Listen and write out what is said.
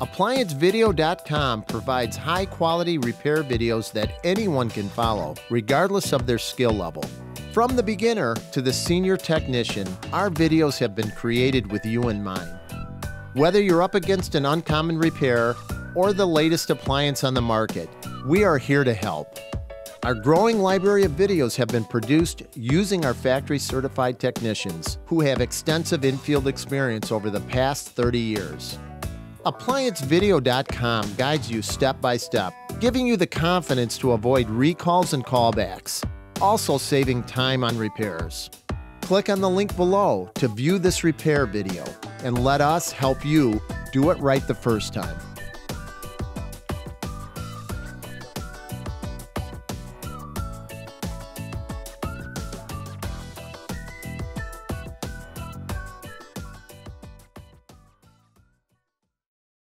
ApplianceVideo.com provides high-quality repair videos that anyone can follow, regardless of their skill level. From the beginner to the senior technician, our videos have been created with you in mind. Whether you're up against an uncommon repair or the latest appliance on the market, we are here to help. Our growing library of videos have been produced using our factory-certified technicians who have extensive in-field experience over the past 30 years. ApplianceVideo.com guides you step by step, giving you the confidence to avoid recalls and callbacks, also saving time on repairs. Click on the link below to view this repair video and let us help you do it right the first time.